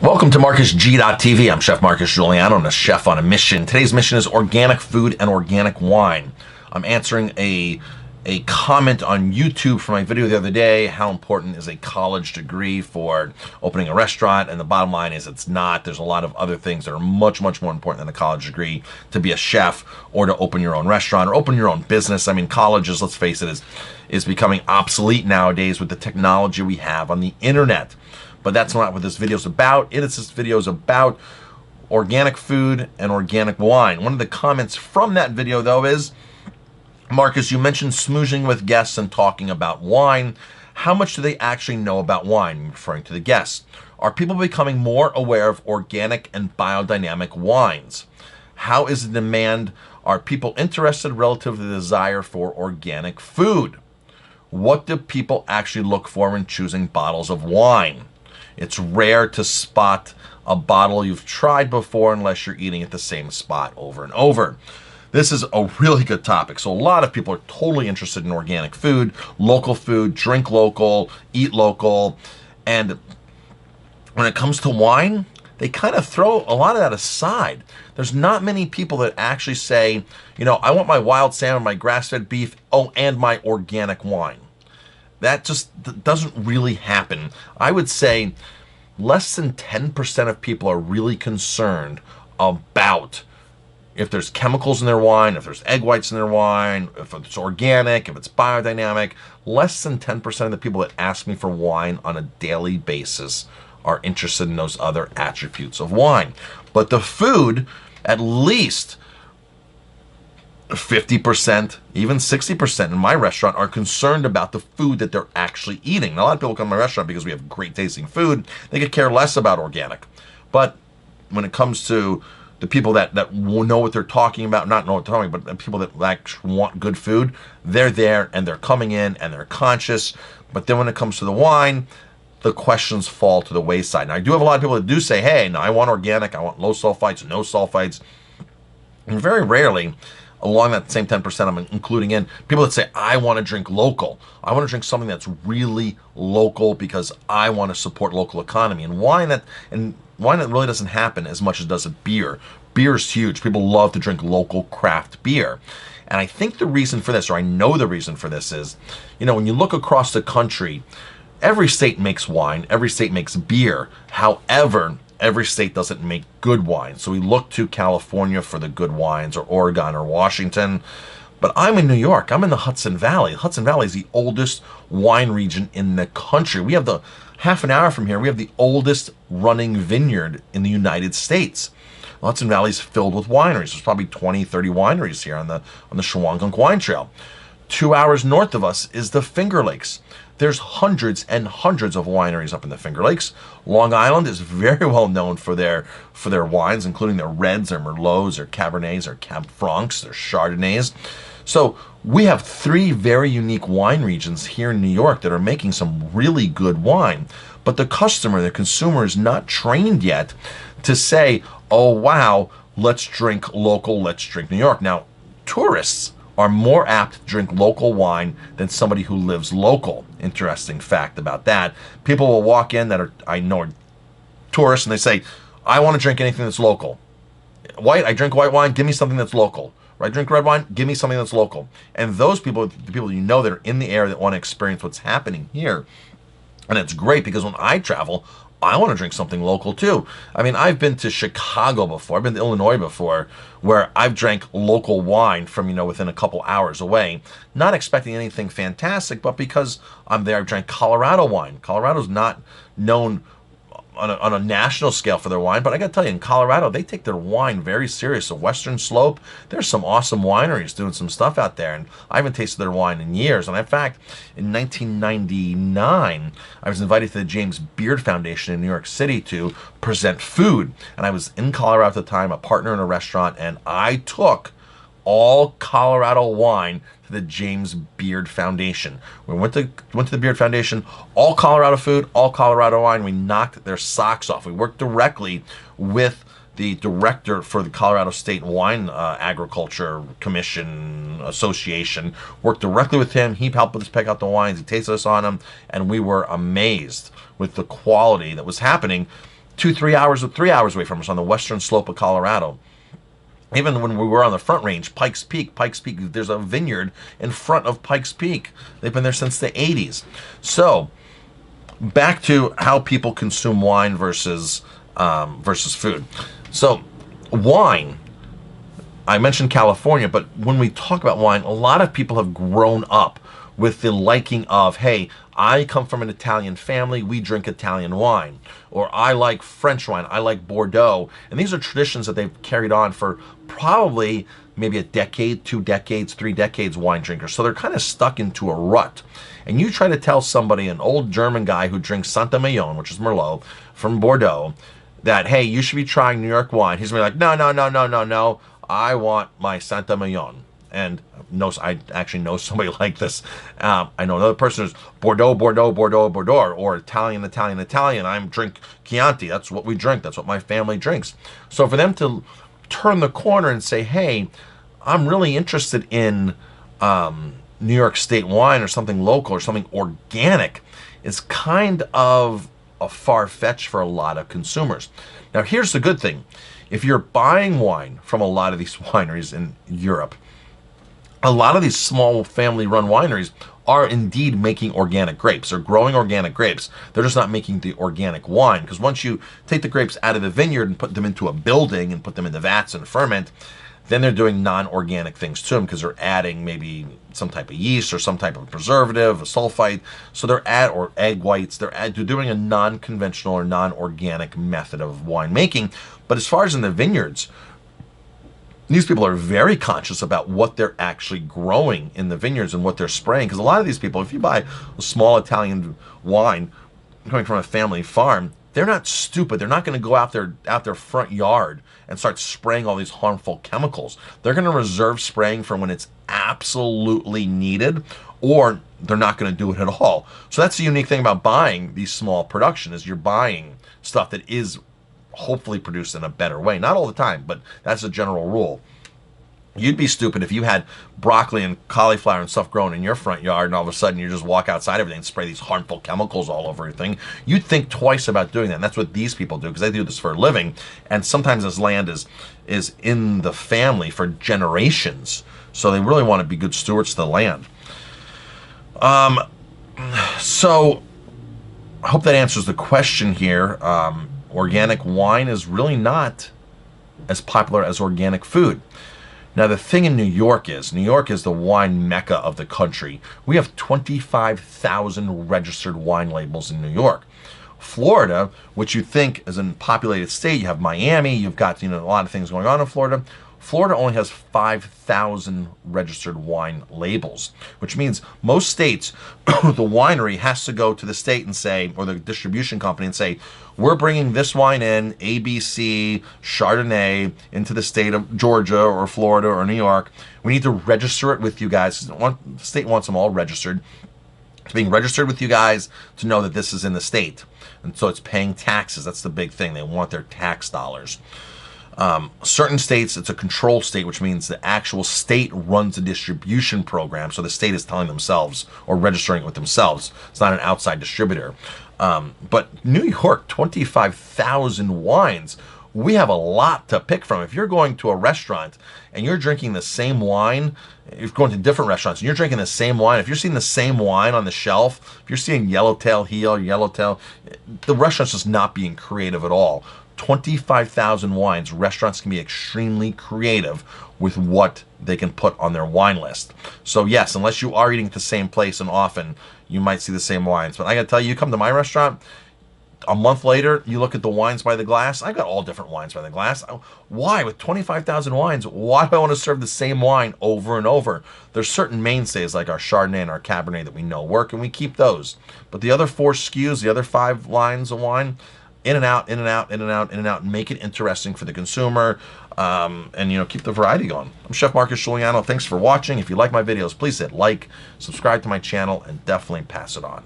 Welcome to MarcusG.tv. I'm Chef Marcus Guiliano. I'm a chef on a mission. Today's mission is organic food and organic wine. I'm answering a comment on YouTube for my video the other day. How important is a college degree for opening a restaurant? And the bottom line is it's not. There's a lot of other things that are much more important than a college degree to be a chef or to open your own restaurant or open your own business. I mean, colleges, let's face it, is becoming obsolete nowadays with the technology we have on the internet. But that's not what this video is about. This video is about organic food and organic wine. One of the comments from that video, though, is, Marcus, you mentioned smoozing with guests and talking about wine. How much do they actually know about wine? I'm referring to the guests. Are people becoming more aware of organic and biodynamic wines? How is the demand? Are people interested relative to the desire for organic food? What do people actually look for when choosing bottles of wine? It's rare to spot a bottle you've tried before unless you're eating at the same spot over and over. This is a really good topic. So a lot of people are totally interested in organic food, drink local, eat local. And when it comes to wine, they kind of throw a lot of that aside. There's not many people that actually say, you know, I want my wild salmon, my grass-fed beef, and my organic wine. That just doesn't really happen. I would say less than 10% of people are really concerned about if there's chemicals in their wine, if there's egg whites in their wine, if it's organic, if it's biodynamic. Less than 10% of the people that ask me for wine on a daily basis are interested in those other attributes of wine. But the food, at least 50%, even 60% in my restaurant are concerned about the food that they're actually eating. Now, a lot of people come to my restaurant because we have great tasting food. They could care less about organic. But when it comes to the people that know what they're talking about, not know what they're talking about, but people that actually want good food, they're there and they're coming in and they're conscious. But then when it comes to the wine, the questions fall to the wayside. Now, I do have a lot of people that do say, hey, no, I want organic, I want low sulfites, no sulfites. And very rarely, along that same 10%, I'm including in people that say, I want to drink local. I want to drink something that's really local because I want to support local economy. And wine that really doesn't happen as much as does a beer. Beer is huge. People love to drink local craft beer. And I think the reason for this, or I know the reason for this is, you know, when you look across the country, every state makes wine, every state makes beer. However, every state doesn't make good wine. So we look to California for the good wines, or Oregon or Washington. But I'm in New York. I'm in the Hudson Valley. Hudson Valley is the oldest wine region in the country. We have half an hour from here, we have the oldest running vineyard in the United States. The Hudson Valley is filled with wineries. There's probably 20, 30 wineries here on the Shawangunk Wine Trail. 2 hours north of us is the Finger Lakes. There's hundreds and hundreds of wineries up in the Finger Lakes. Long Island is very well known for their wines, including their reds, their merlots, their cabernets, their cab francs, their chardonnays. So we have three very unique wine regions here in New York that are making some really good wine. But the consumer is not trained yet to say, oh wow, let's drink local, let's drink New York. Now, tourists are more apt to drink local wine than somebody who lives local. Interesting fact about that. People will walk in that I know are tourists, and they say, I want to drink anything that's local. I drink white wine, give me something that's local. Or I drink red wine, give me something that's local. And those people, the people you know that are in the area that want to experience what's happening here. And it's great because when I travel, I want to drink something local too. I mean, I've been to Chicago before. I've been to Illinois before, where I've drank local wine from, you know, within a couple hours away, not expecting anything fantastic, but because I'm there, I've drank Colorado wine. Colorado's not known on a national scale for their wine, but I got to tell you, in Colorado, they take their wine very serious. The Western Slope, there's some awesome wineries doing some stuff out there, and I haven't tasted their wine in years. And in fact, in 1999, I was invited to the James Beard Foundation in New York City to present food, and I was in Colorado at the time, a partner in a restaurant, and I took all Colorado wine to the James Beard Foundation. We went to the Beard Foundation, all Colorado food, all Colorado wine. We knocked their socks off. We worked directly with the director for the Colorado State Wine Agriculture Commission Association. Worked directly with him. He helped us pick out the wines. He tasted us on them, and we were amazed with the quality that was happening. 3 hours away from us on the western slope of Colorado. Even when we were on the Front Range, Pikes Peak, there's a vineyard in front of Pikes Peak. They've been there since the 80s. So, back to how people consume wine versus food. So, wine, I mentioned California, but when we talk about wine, a lot of people have grown up with the liking of, hey, I come from an Italian family, we drink Italian wine. Or I like French wine, I like Bordeaux. And these are traditions that they've carried on for probably maybe a decade, 2 decades, 3 decades, wine drinkers. So they're kind of stuck into a rut. And you try to tell somebody, an old German guy who drinks Saint-Emilion, which is Merlot, from Bordeaux, that, hey, you should be trying New York wine. He's going to be like, no, I want my Saint-Emilion. And I actually know somebody like this. I know another person who's Bordeaux, or Italian. I drink Chianti. That's what we drink. That's what my family drinks. So for them to turn the corner and say, hey, I'm really interested in New York State wine or something local or something organic, is kind of a far-fetched for a lot of consumers. Now, here's the good thing. If you're buying wine from a lot of these wineries in Europe, a lot of these small family-run wineries are indeed making organic grapes. They're growing organic grapes. They're just not making the organic wine. Because once you take the grapes out of the vineyard and put them into a building and put them in the vats and ferment, then they're doing non-organic things to them because they're adding maybe some type of yeast or some type of preservative, a sulfite. So or egg whites. They're doing a non-conventional or non-organic method of winemaking. But as far as in the vineyards, these people are very conscious about what they're actually growing in the vineyards and what they're spraying. Because a lot of these people, if you buy a small Italian wine coming from a family farm, they're not stupid. They're not going to go out their front yard and start spraying all these harmful chemicals. They're going to reserve spraying for when it's absolutely needed, or they're not going to do it at all. So that's the unique thing about buying these small production, is you're buying stuff that is hopefully produced in a better way. Not all the time, but that's a general rule. You'd be stupid if you had broccoli and cauliflower and stuff growing in your front yard and all of a sudden you just walk outside everything and spray these harmful chemicals all over everything. You'd think twice about doing that. And that's what these people do, because they do this for a living. And sometimes this land is in the family for generations. So they really want to be good stewards to the land. So I hope that answers the question here. Organic wine is really not as popular as organic food. Now, the thing in New York is the wine mecca of the country. We have 25,000 registered wine labels in New York. Florida, which you think is a populated state, you have Miami, you've got a lot of things going on in Florida. Florida only has 5,000 registered wine labels, which means most states, the winery has to go to the state and say, or the distribution company and say, we're bringing this wine in, ABC, Chardonnay, into the state of Georgia or Florida or New York. We need to register it with you guys. The state wants them all registered. It's being registered with you guys to know that this is in the state. And so it's paying taxes. That's the big thing. They want their tax dollars. Certain states, it's a control state, which means the actual state runs a distribution program. So the state is telling themselves or registering it with themselves. It's not an outside distributor. But New York, 25,000 wines. We have a lot to pick from. If you're going to a restaurant and you're drinking the same wine, if you're going to different restaurants and you're drinking the same wine, if you're seeing the same wine on the shelf, if you're seeing Yellowtail Heel, Yellowtail, the restaurant's just not being creative at all. 25,000 wines. Restaurants can be extremely creative with what they can put on their wine list. So yes, unless you are eating at the same place and often, you might see the same wines. But I gotta tell you, you come to my restaurant, a month later, you look at the wines by the glass. I got all different wines by the glass. Why? With 25,000 wines, why do I want to serve the same wine over and over? There's certain mainstays like our Chardonnay and our Cabernet that we know work, and we keep those. But the other 4 SKUs, the other 5 lines of wine, in and out, in and out, in and out, in and out, and make it interesting for the consumer, and keep the variety going. I'm Chef Marcus Guiliano. Thanks for watching. If you like my videos, please hit like, subscribe to my channel, and definitely pass it on.